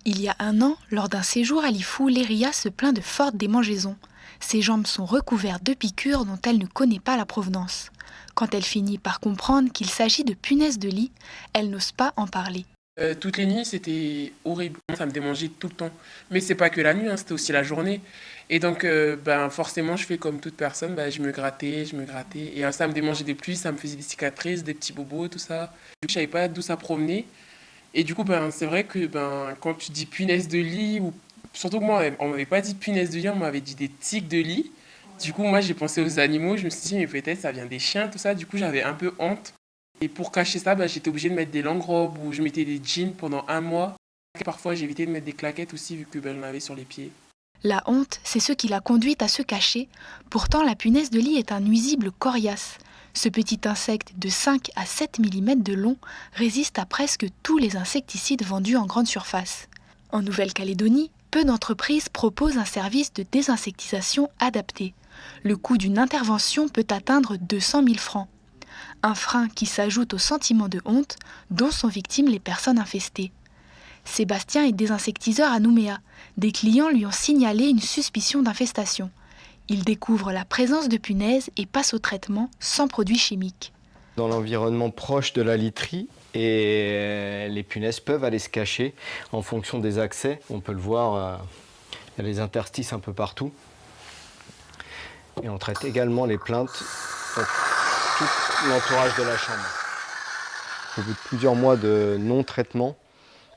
Il y a un an, lors d'un séjour à Lifou, Léria se plaint de fortes démangeaisons. Ses jambes sont recouvertes de piqûres dont elle ne connaît pas la provenance. Quand elle finit par comprendre qu'il s'agit de punaises de lit, elle n'ose pas en parler. Toutes les nuits, c'était horrible. Ça me démangeait tout le temps. Mais c'est pas que la nuit, hein, c'était aussi la journée. Et donc, ben, forcément, je fais comme toute personne, ben, je me grattais, je me grattais. Et ça me démangeait de plus, ça me faisait des cicatrices, des petits bobos, tout ça. Du coup, je savais pas d'où ça provenait. Et du coup, ben, c'est vrai que ben, quand tu dis punaise de lit, ou surtout que moi, on m'avait pas dit punaise de lit, on m'avait dit des tiques de lit. Du coup, moi, j'ai pensé aux animaux, je me suis dit, mais peut-être ça vient des chiens, tout ça. Du coup, j'avais un peu honte. Et pour cacher ça, bah, j'étais obligée de mettre des longues robes ou je mettais des jeans pendant un mois. Parfois, j'évitais de mettre des claquettes aussi vu que j'en avais sur les pieds. La honte, c'est ce qui l'a conduite à se cacher. Pourtant, la punaise de lit est un nuisible coriace. Ce petit insecte de 5 à 7 mm de long résiste à presque tous les insecticides vendus en grande surface. En Nouvelle-Calédonie, peu d'entreprises proposent un service de désinsectisation adapté. Le coût d'une intervention peut atteindre 200 000 francs. Un frein qui s'ajoute au sentiment de honte dont sont victimes les personnes infestées. Sébastien est désinsectiseur à Nouméa. Des clients lui ont signalé une suspicion d'infestation. Il découvre la présence de punaises et passe au traitement sans produits chimiques. Dans l'environnement proche de la literie, et les punaises peuvent aller se cacher en fonction des accès. On peut le voir, il y a les interstices un peu partout. Et on traite également les plaintes pour tout l'entourage de la chambre. Au bout de plusieurs mois de non-traitement,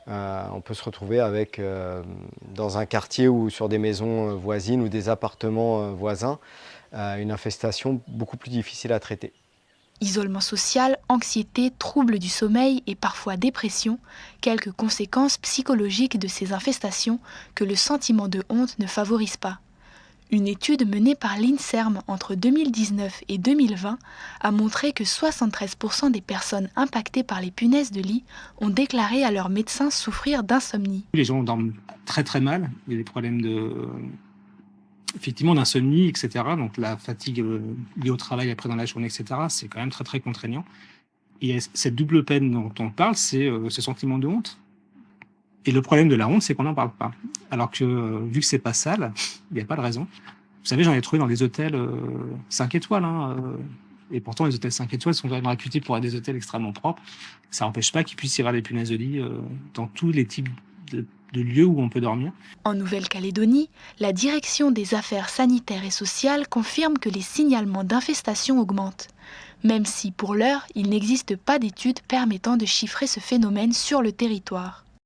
on peut se retrouver avec, dans un quartier ou sur des maisons voisines ou des appartements voisins, une infestation beaucoup plus difficile à traiter. Isolement social, anxiété, troubles du sommeil et parfois dépression, quelques conséquences psychologiques de ces infestations que le sentiment de honte ne favorise pas. Une étude menée par l'INSERM entre 2019 et 2020 a montré que 73% des personnes impactées par les punaises de lit ont déclaré à leur médecin souffrir d'insomnie. Les gens dorment très très mal, il y a des problèmes effectivement d'insomnie, etc. Donc la fatigue liée au travail après dans la journée, etc. C'est quand même très très contraignant. Et cette double peine dont on parle, c'est ce sentiment de honte. Et le problème de la honte, c'est qu'on n'en parle pas. Alors que vu que c'est pas sale, il n'y a pas de raison. Vous savez, j'en ai trouvé dans des hôtels 5 étoiles. Et pourtant, les hôtels 5 étoiles sont vraiment réputés pour être des hôtels extrêmement propres. Ça n'empêche pas qu'il puisse y avoir des punaises de lit dans tous les types de lieux où on peut dormir. En Nouvelle-Calédonie, la direction des affaires sanitaires et sociales confirme que les signalements d'infestation augmentent, même si pour l'heure, il n'existe pas d'études permettant de chiffrer ce phénomène sur le territoire.